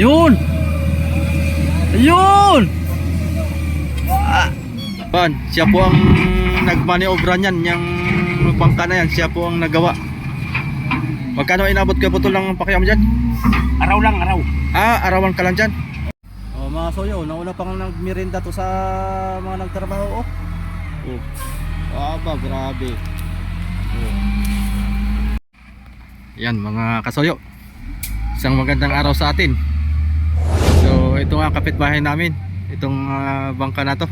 Yun! Ayun! Pan, siya po ang nagmaniobra niyan, yung bangka na yan, siya po ang nagawa. Magkano inabot kayo putol ng pakiam dyan? Araw lang, araw. Arawan ka lang dyan. Mga soyo, nauna pang nagmirinda to sa mga nagtrabaho. Grabe. Yan mga kasoyo, isang magandang araw sa atin. So ito nga kapitbahay namin, itong bangka na to.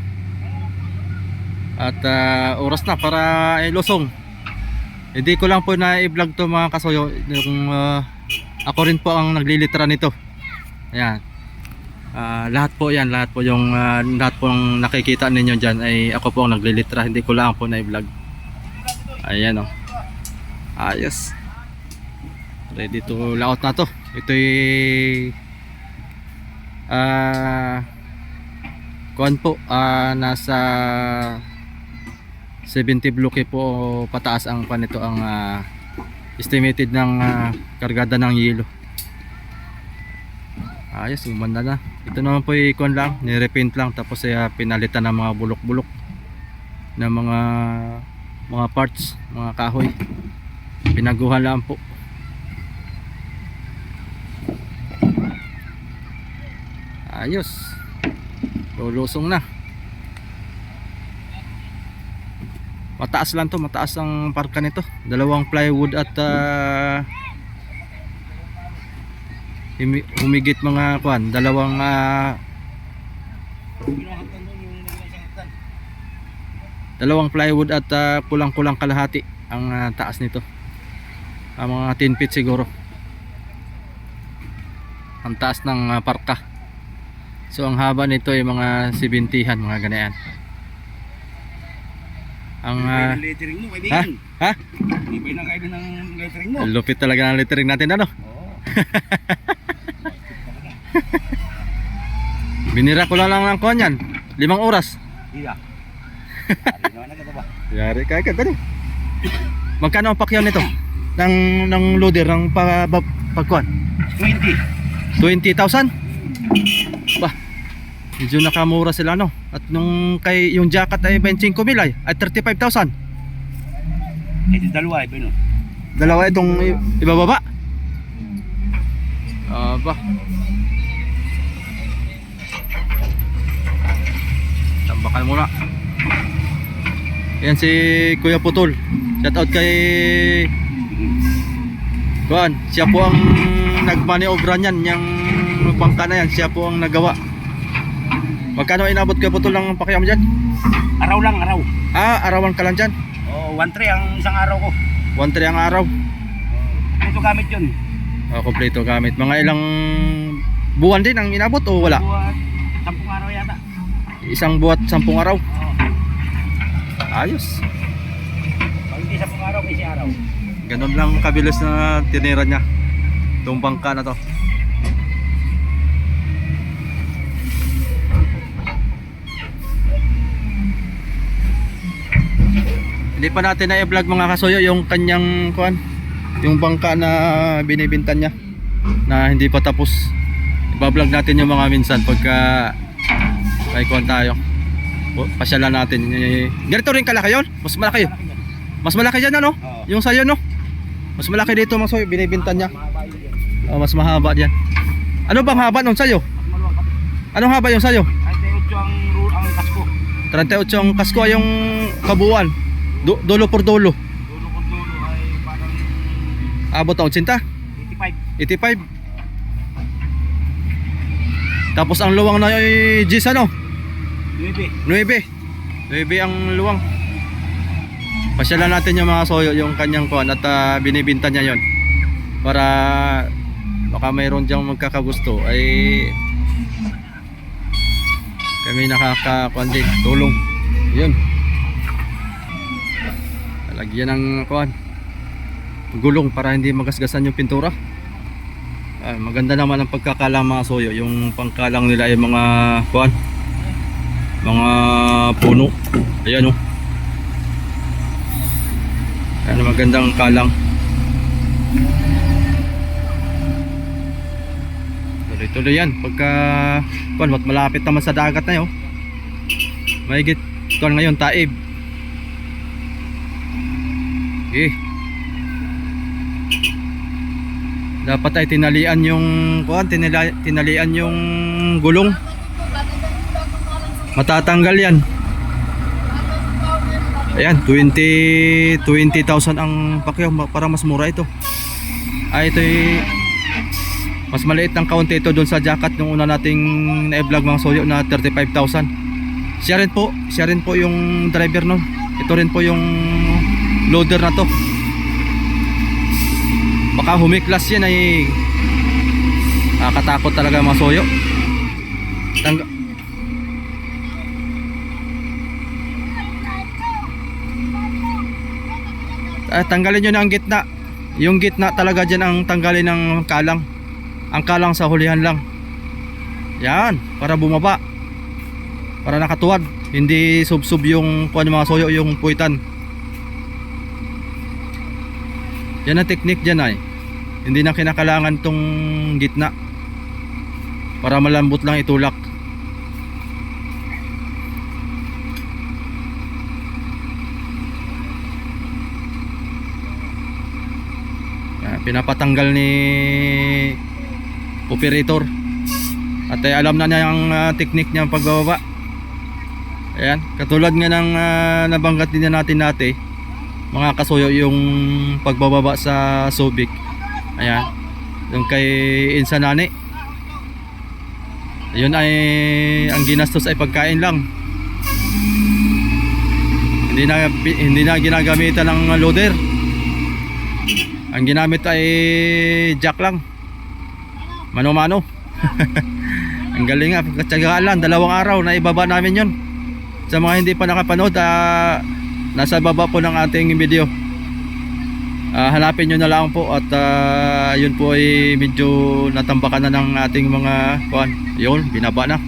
At oras na para ilusong. Hindi ko lang po na i-vlog to mga kasoyo, yung ako rin po ang naglilitra nito. Ayan. Lahat po yan, lahat po yung lahat pong nakikita ninyo dyan ay ako po ang naglilitra, hindi ko lang po na i-vlog. Ayan o. Ayos. Ready to layout na to. Ito'y kuan po, nasa 70 bloke po pataas ang pan ito, ang estimated ng kargada ng yelo. Ayos, umanda na. Ito naman po i-kuan lang, ni-repaint lang, tapos pinalitan ng mga bulok-bulok ng mga parts, mga kahoy. Pinaguhan lang po. Ayos. Lulusong na. Mataas lang to, mataas ang parka nito. Dalawang plywood at humigit mga kuan, dalawang plywood at kulang-kulang kalahati ang taas nito. Mga 10 feet siguro ang taas ng parka. So ang haba nito ay mga 70-han, mga ganyan. Ang lettering mo, kaibigan. Ha? Ibay na kayo ng lettering mo. Lupit talaga ng lettering natin, ano? Binira ko lang ng kuan yan, 5 oras. Iya. Yari ka agad, dali. Magkano ang pakyaw nito? Ng loader, ng pagkuan? 20,000? Bah, medyo nakamura sila, no? At nung yung jacket ay 25,000 ay 35,000. Ito dalawa, iba no? Dalawa itong ibababa? Bah. Tambakan muna. Yan si Kuya Putol. Shout out kay Kuan. Siya po ang nagmaniobra niyan, yung bangka na yan, siya po ang nagawa. Magkano inabot kayo Putol ng pakiam dyan? Araw lang, araw. Arawan ka lang dyan? 1-3 ang isang araw ko. 1-3 ang araw. Ito gamit yun. Kompleto gamit. Mga ilang buwan din ang inabot o wala? 10 araw yata. Isang buwat 10 araw. Ayos. Pag hindi 10 araw, kasi araw. Ganun lang kabilis na tinira niya itong bangka na to. Hindi pa natin na i-vlog mga kasoyo yung kanyang kuan, yung bangka na binibintan niya na hindi pa tapos. I-vlog natin yung mga minsan pagka may kuan tayo. Pasyalan natin. Ganito rin kalaki yun? Mas malaki yun? Mas malaki dyan, ano? Yung sayo, no? Mas malaki dito mga soyo, binibintan niya. Mas mahaba dyan. Ano bang haba nung sayo? Anong haba yung sayo? 38 ang kasko. 38 ang kasko ay yung kabuuan. Dolo por dolo. Dulo ko dulo ay parang Abot ang 80? 85. 85. Tapos ang luwang na ay Gis, ano? 9. 9 ang luwang. Pasyalan natin yung mga soyo, yung kanyang kuan, at binibinta niya yon para baka mayroon diyang magkakagusto ay kami nakakakuan din, tulong. Yun, lagyan ng kuan, gulong para hindi magasgasan yung pintura. Maganda naman ang pagkakalang mga soyo. Yung pangkalang nila ay mga kuan, mga puno. Ayan o. Ayan, magandang kalang. Tuloy-tuloy yan. Pagka kuan, malapit naman sa dagat na yun. Mahigit kuan ngayon, Taib. Okay. Dapat ay tinalian yung kuan, tinalian yung gulong. Matatanggal yan. Ayan, 20,000 ang pakyaw, para mas mura ito. Ay, ito mas maliit ng kaunti ito doon sa jacket nung una nating na-vlog mga soyo na 35,000. Siya rin po yung driver nun. Ito rin po yung loader na to. Baka humiklas yan ay katakot talaga mga soyo. Tanggalin nyo na ang gitna. Yung gitna talaga dyan ang tanggalin ng kalang. Ang kalang sa hulihan lang. Yan, para bumaba, para nakatuwad. Hindi sub-sub yung kuan mga soyo, yung puwitan. Yan ang teknik dyan ay. Hindi na kinakalangan tong gitna, para malambot lang itulak. Pinapatanggal ni operator. At alam na niya ang teknik niya pagbababa. Ayan, katulad nga ng nabanggit din natin mga kasuyo, yung pagbababa sa Subic. Ayan, yung kay Insanani. Yun ay ang ginastos ay pagkain lang. Hindi na ginagamitan ng loader. Ang ginamit ay jack lang. Mano-mano. Ang galing nga, pagkatsagaan lang, 2 araw na ibaba namin yun. Sa mga hindi pa nakapanood, nasa baba po ng ating video. Hanapin nyo na lang po. At yun po ay medyo natambakan na ng ating mga kuan. Yun, binaba na.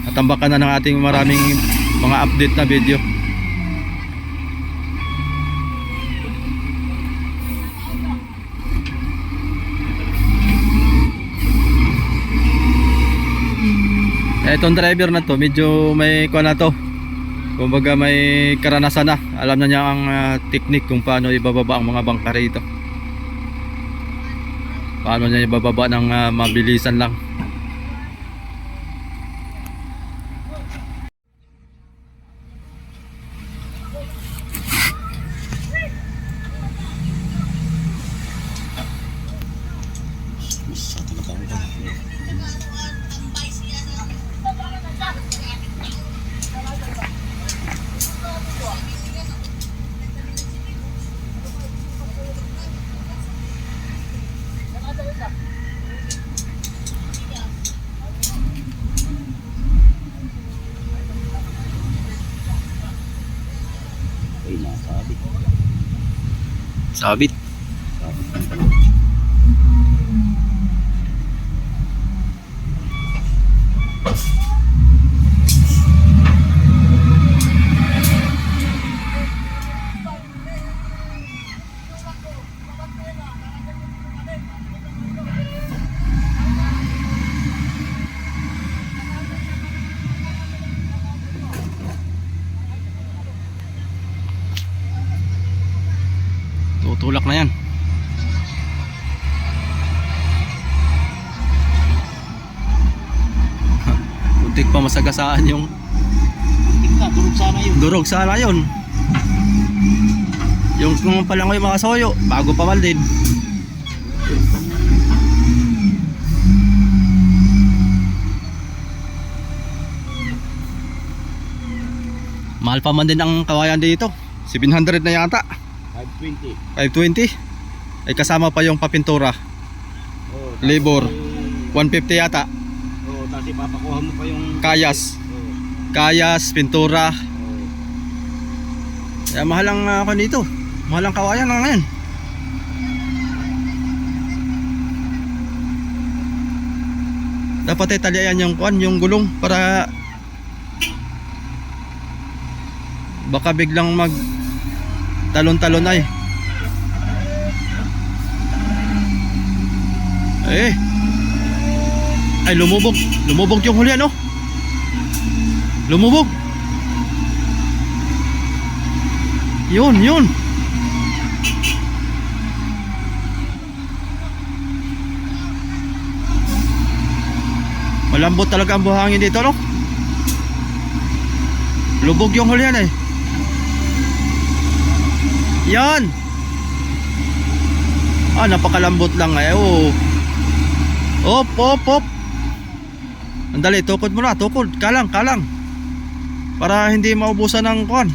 Natambakan na ng ating maraming mga update na video. Itong driver na to, medyo may kuha na to. Kumbaga may karanasan na. Alam na niya ang teknik kung paano ibababa ang mga bangka rito. Paano niya ibababa ng mabilisan lang. Sabit. Tutulak na yan. Muntik pa masagasaan yung Durog sana yun. durog sana yun. Yung kung palangoy mga soyo, bago pa mal din. Mahal pa man din ang kawayan dito. 700 na yata. 520. 520. Ay kasama pa yung papintura. Oh, Labor 150 yata. Oh, tapos ipapakuha mo pa yung Kayas. Oh, Kayas, pintura. oh. Kaya mahal ang ako nito. Mahal ang kawayan na ngayon. Dapat ay talian yung kuan, yung gulong para baka biglang mag talon-talon ay. Ay, lumubog. Lumubog yung huli, ano? Lumubog. Yun. Malambot talaga ang buhangin dito, no? Lubog yung huli yan eh. Yan. Napakalambot lang eh. Oh. Op. Andali, tukod mo na, tukod. Kalang. Para hindi maubusan ng kuwan.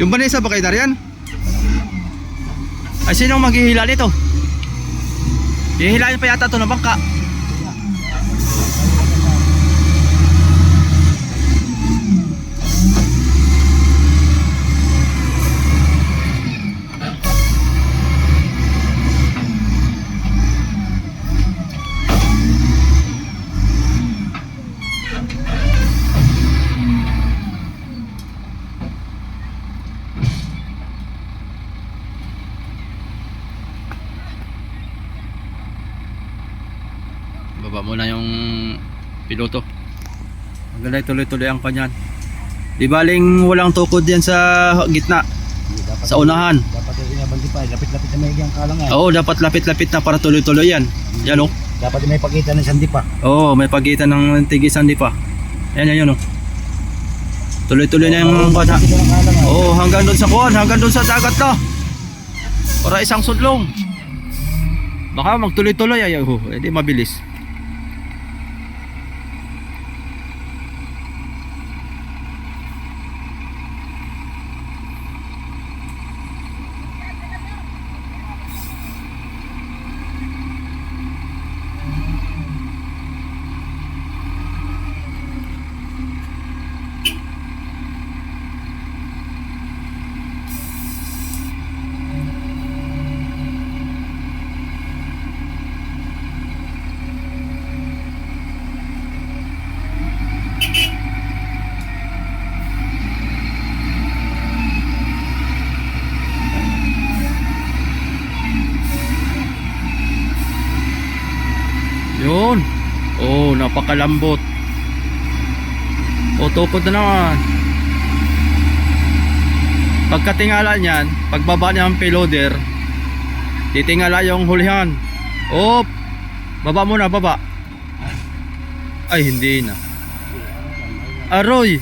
Yung banisa ba kayo Darian? Ay, sinong maghihila nito? Hihilain pa yata ito na bangka. Baba muna yung piloto. Maganda tuloy-tuloy ang kanyan. Di baling walang tukod yan sa gitna. Dapat, sa unahan. Dapat yung inabandi pa. Lapit-lapit na may hiyang kalang Oo, dapat lapit-lapit na para tuloy-tuloy yan. Yan oh. Dapat may pagitan ng sandi pa. Oo, may pagitan ng tigisan di pa. Yan oh. Tuloy-tuloy na yung kuwan. Oo, hanggang doon sa kuwan, hanggang doon sa dagat na. Para isang sudlong. Baka magtuloy-tuloy ay edi mabilis. Yun. Oh, napakalambot. O, tukod na naman. Pagkatingala niyan, pagbaba niya ang payloader, titingala yung hulihan. Oh, baba muna, baba. Ay, hindi na. Aroy.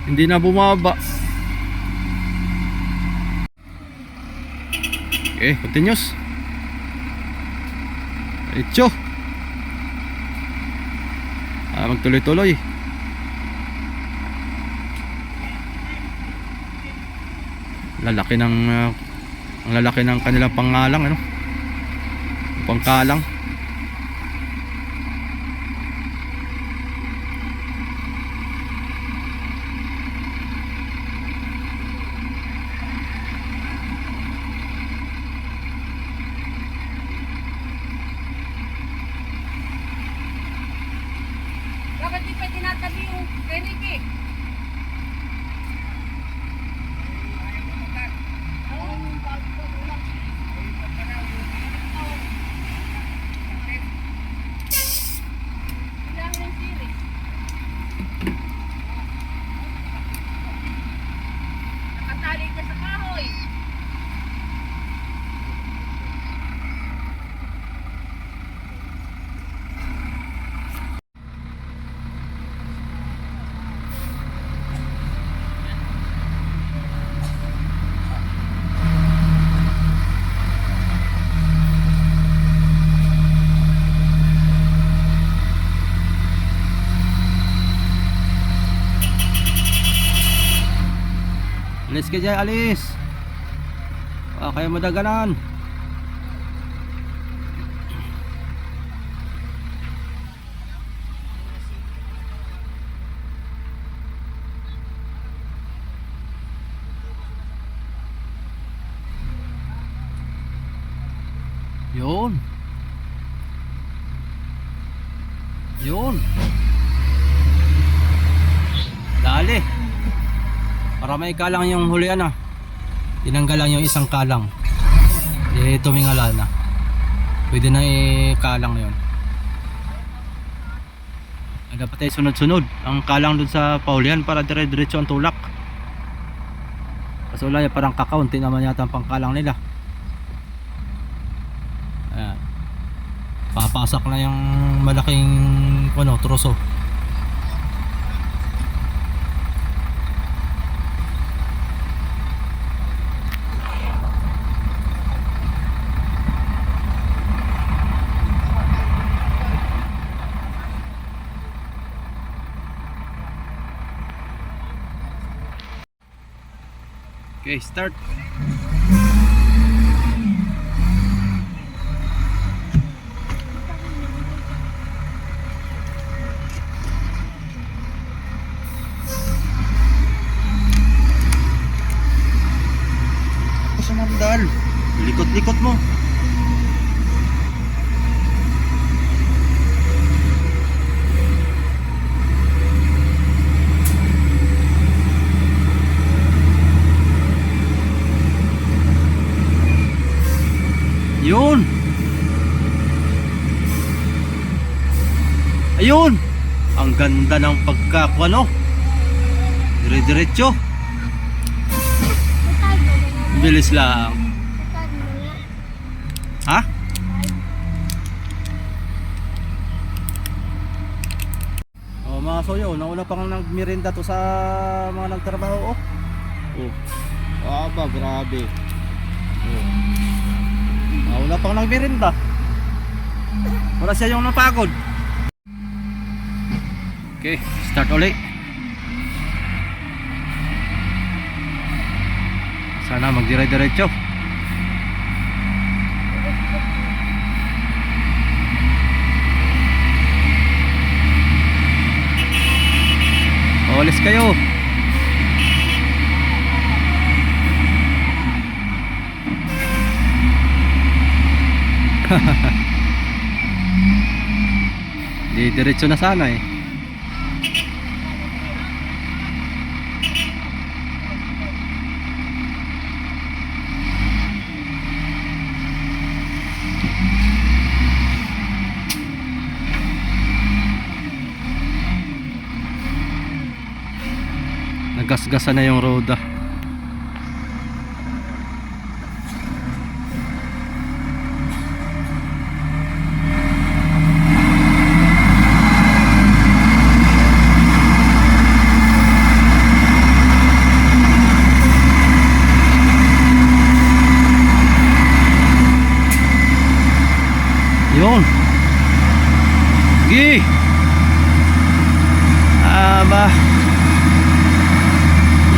Hindi na bumaba. Okay, continuous. Echo. Magtuloy-tuloy. Lalaki ng ang lalaki ng kanilang pangalang, ano? Pangkalang. Bakit di pa tinatabi yung Enrique? Nakatali ka sa kahoy. Alis ka dyan, alis. Kayo madaganan. Yun. Dali. Para may kalang yung hulian ah. Tinanggal lang yung isang kalang. Tumingala na. Pwede na ikalang yun. Dapat ay sunod-sunod ang kalang dun sa paulihan para dire-diretso ang tulak. Kasi wala parang kakaunti naman yata ang pangkalang nila. Ayan. Papasak na yung malaking troso. Okay, start. Sa mandal, likot-likot mo. Yun. Ayun. Ang ganda ng pagkakuano. Dire-diretso. Bilis lang. Ha? Oh, mga soyo, nauna pang nagmerienda to sa mga nagtrabaho. Oh. Aba, grabe. Oh. Wala pang nagbirinda. Wala siya yung napagod. Okay, start ulit. Sana magdire-diretso. Alis kayo. Di diretso na sana eh. Nagasgasan na yung roda. Yun. Gi. Aba.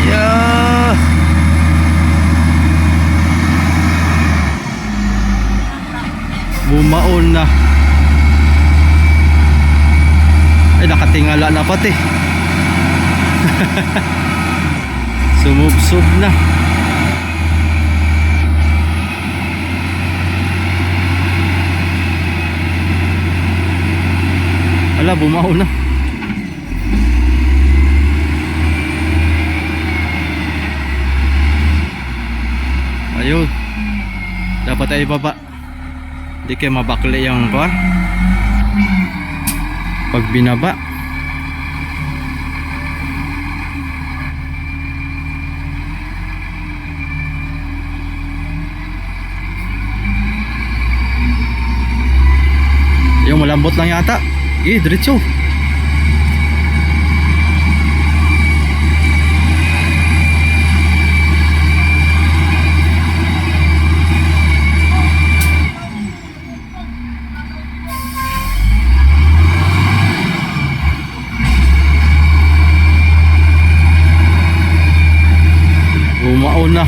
Yeah. Bumaon na. Ay, nakatingala na pati. Sumubsob na. Ala, bumaon na. Ayun. Dapat ay ibaba. Hindi kayo mabakli yung kuwan. Pag binaba. Yung malambot lang yata. Diretso. Bumaon na.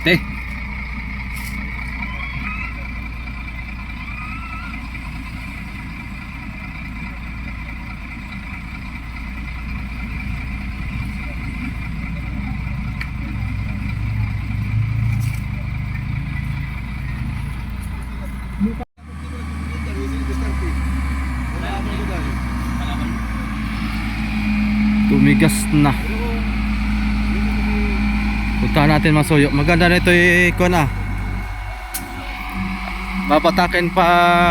Te. Tumigas na. Puntahan natin mga soyo. Maganda nito ikuan na. Babatakin pa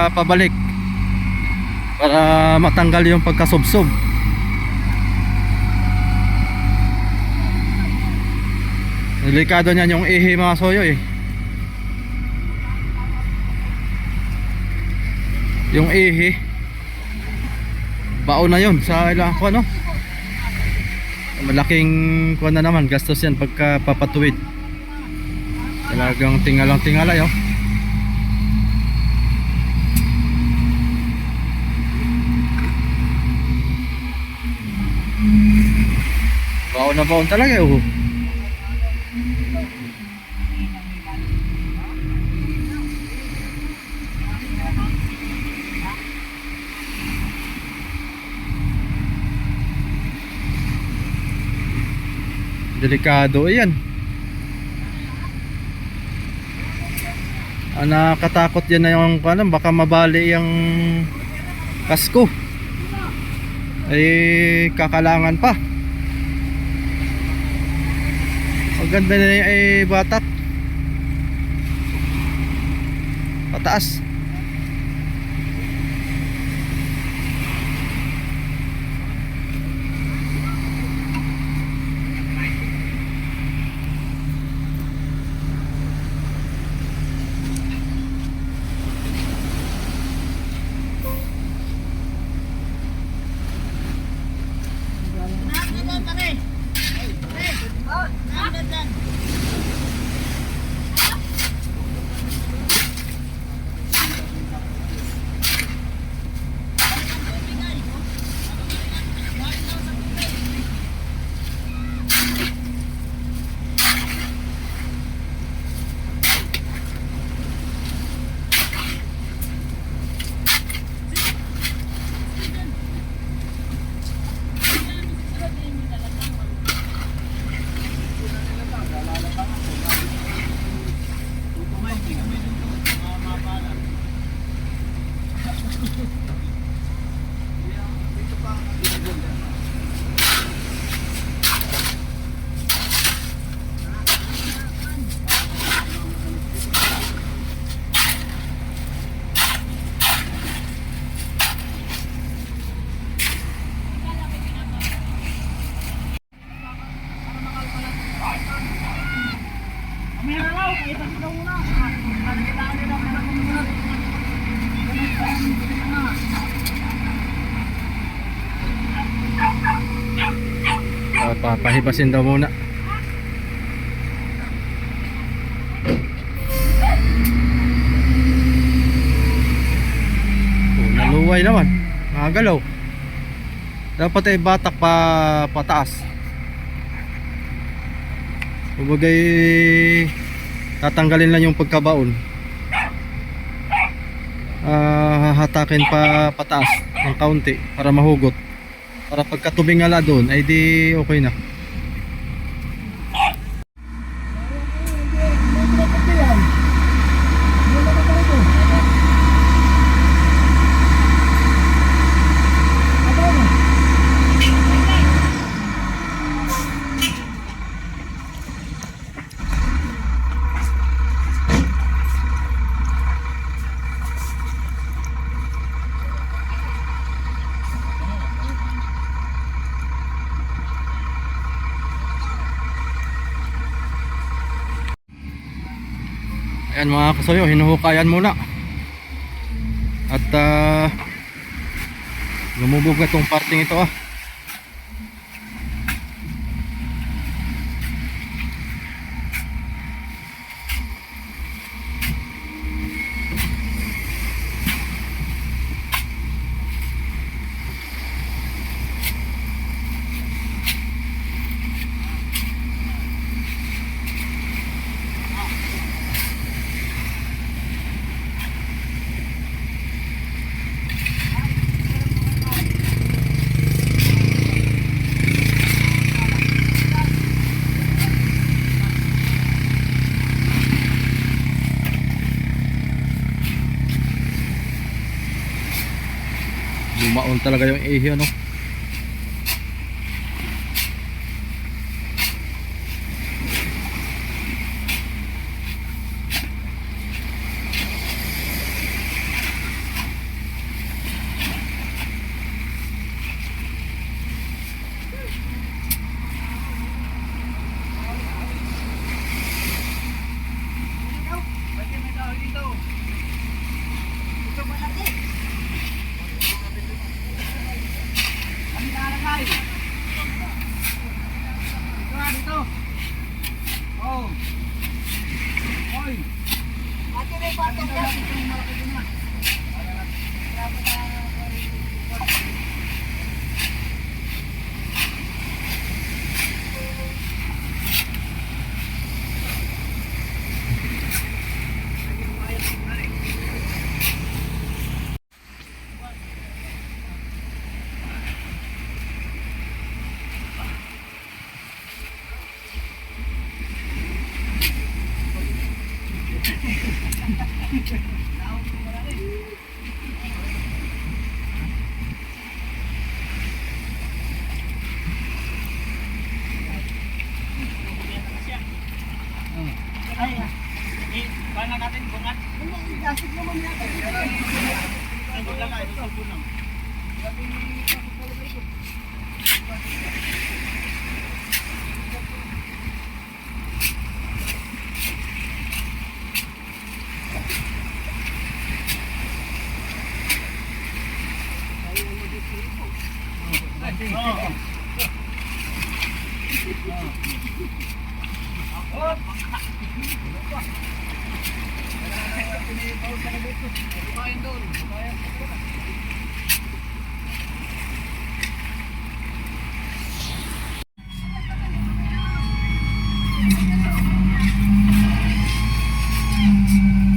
pabalik para matanggal yung pagkasubsob. Delikado niyan yung ihi mga soyo eh. Yung ihi baon na yun sa ilang ko ano. Malaking kuha na naman, gastos yan pagka papatuwid. Talagang tingalang tingala yun. Baon na baon talaga yun. Delikado yan. Nakakatakot yan na yung ano, baka mabali yung kasko. Ay kakalangan pa. Maganda na yung ay batak. Pataas. Papahibasin daw muna. Naluway naman, nakagalaw. Dapat ay batak pa pataas. Kumagay tatanggalin lang yung pagkabaon. Hahatakin pa pataas ng kaunti para mahugot. Para pagka tumingala doon ay di okay na. Ayan mga kasoyo, hinuhukayan muna. At lumubog na itong parting ito Lumaon talaga yung ihi ano.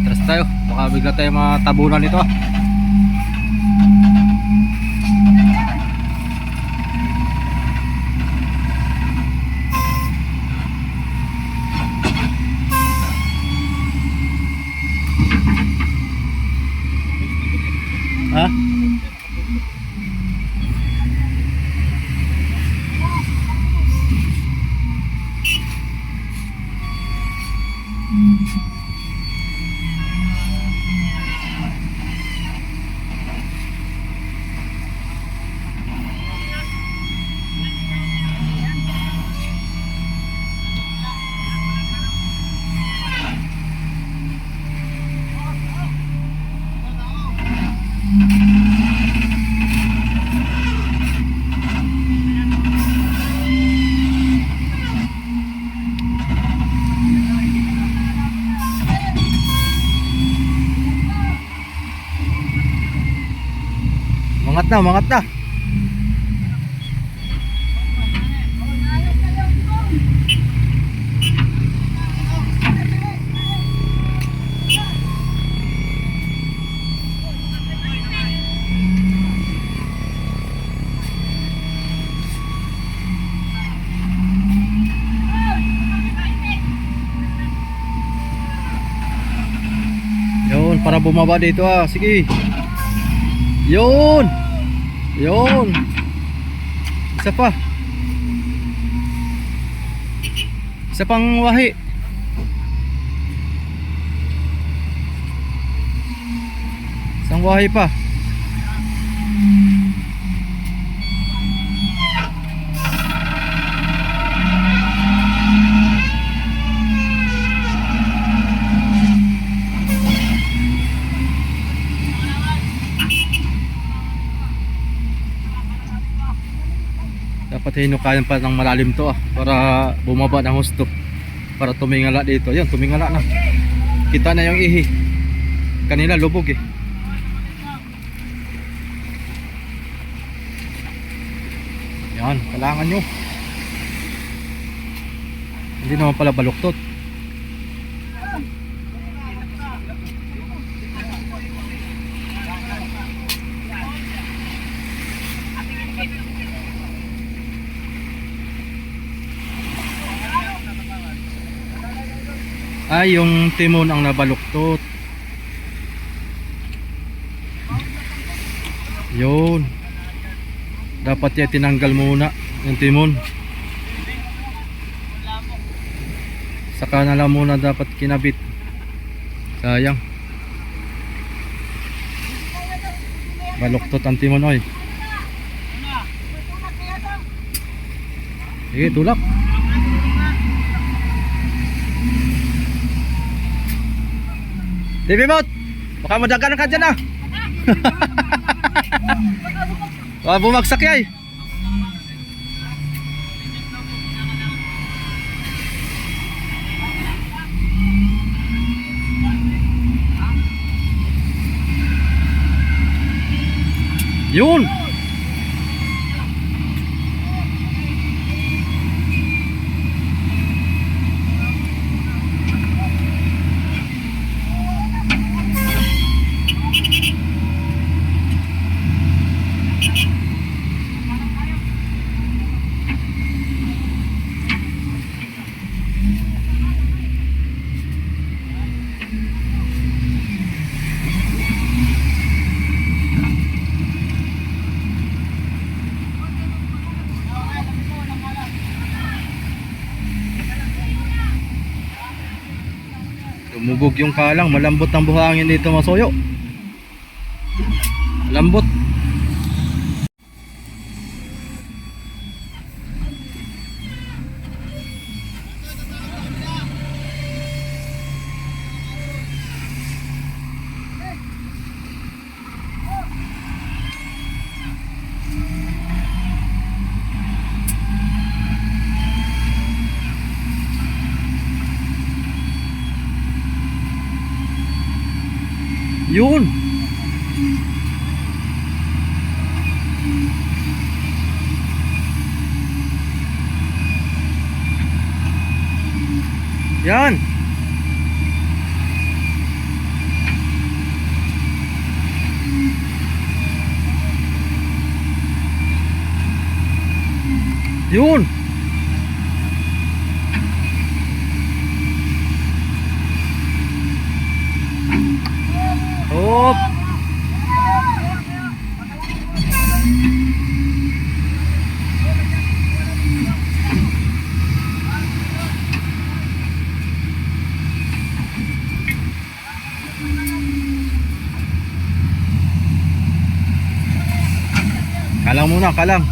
Tras tayo, baka bigla tayo matabunan nito ah. Ha? Mangat na. Yun, para bumaba dito ah. Sige. Yun. Isa pa. Isa pang wahi. Isang wahi pa. Dapat hinukayan pa ng malalim to ah, para bumaba ng husto, para tumingala dito. Yan, tumingala na. Kita na yung ihi. Kanina lubog eh. Yan, kailangan nyo. Hindi naman pala baluktot. Ay, yung timon ang nabaluktot. Yun. Dapat yan tinanggal muna yung timon. Saka na lang muna dapat kinabit. Sayang. Baluktot ang timon oy. Sige, tulak. TV Bot, baka madagan ka dyan ah. Baka bumagsak yay. Yun. Lumubog yung kalang, malambot ang buhangin dito Masoyo. Lambot. Yun. Yan. Yun. Hop. Kalang muna, kalang.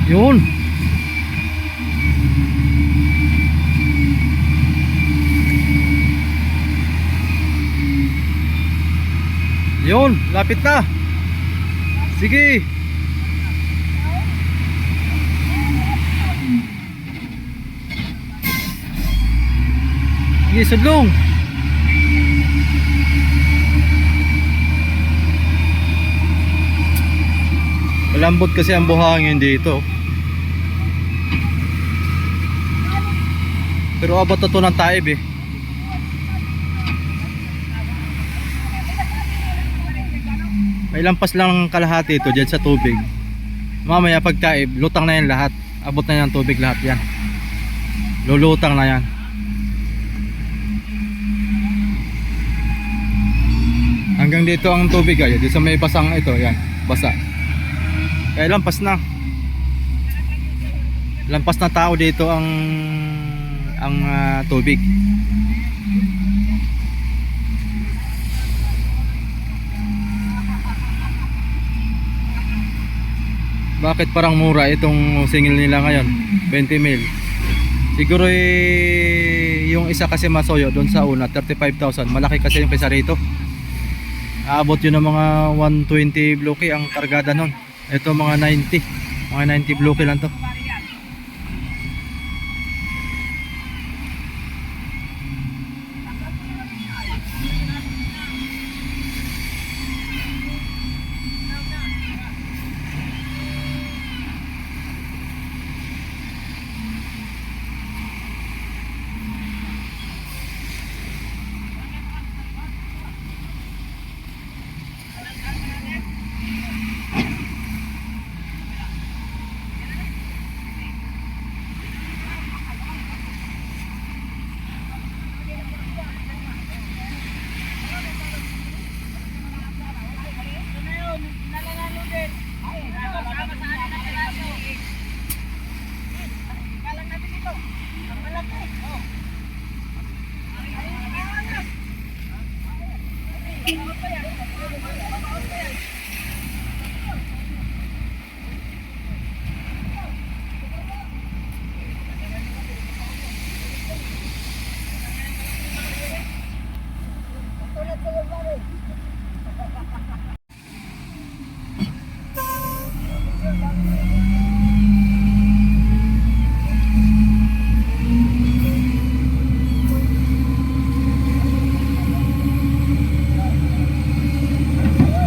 Yun. Yun, lapit na. Sige. Sige, sudlong. Malambot kasi ang buhangin dito. Pero abot na to ng taib eh. May lampas lang kalahati ito dyan sa tubig. Mamaya pag taib, lutang na yan lahat. Abot na yan tubig lahat yan. Lulutang na yan. Hanggang dito ang tubig ay dito sa may basang ito, yan, basa. Kaya lampas na. Lampas na tao dito ang tubig. Bakit parang mura itong singil nila ngayon? 20 mil. Siguro yung isa kasi masoyo doon sa una 35,000. Malaki kasi yung pesa rito. Aabot yun ng mga 120 bloke ang kargada nun. Ito mga 90. Mga 90 bloke lang to.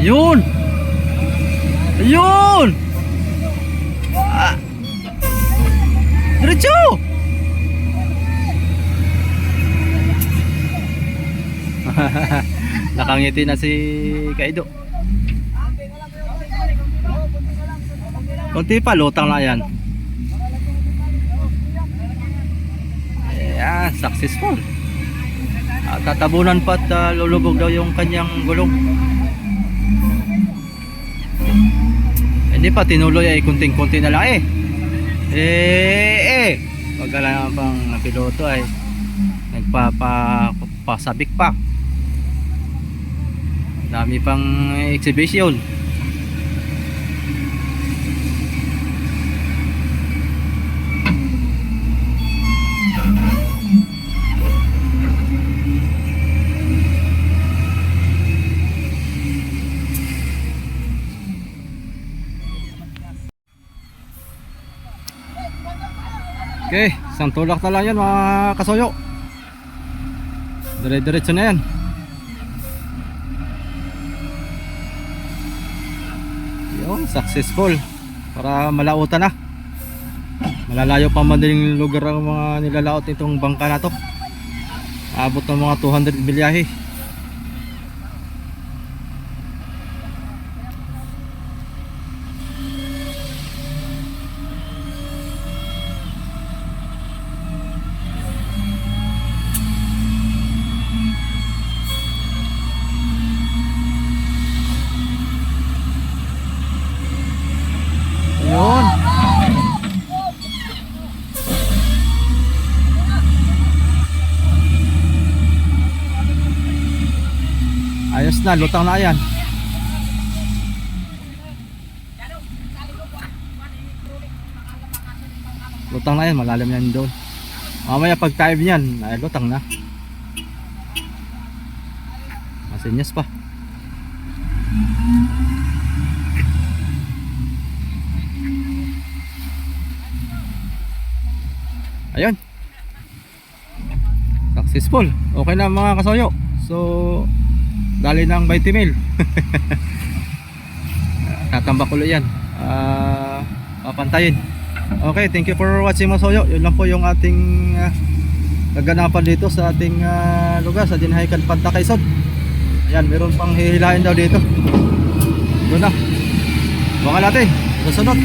Yun! Yun! Ah! Diretso! Nakangiti na si Kaido. Kunti pa, lutang lang yan. Ayan, successful. Tatabunan pa at lulubog daw yung kanyang gulong. Hindi pa, tinuloy ay kunting-kunti na lang pagka lang pang piloto ay nagpapasabik pa. Dami pang exhibition. Okay, isang tulak na lang yan mga kasoyo. Dire-diretso na yan. Yun, successful. Para malautan na. Malalayo pa madaling lugar ang mga nilalaot itong bangka na to. Abot ng mga 200 bilyahe. Yun. Ayos na, lutang na yan. Lutang na yan, malalim yan doon. Mamaya pag time yan, ay lutang na. Masinyas pa. Ayun. Successful. Okay na mga kasoyo. So, dali ng 20 mil. Tatambak ulit yan. Papantayin. Okay, thank you for watching mga kasoyo. Yun lang po yung ating kaganapan dito sa ating lugar sa Dinhaykan Panta Quezon. Ayan, meron pang hihilahin daw dito. Doon na. Baka natin. Susunod.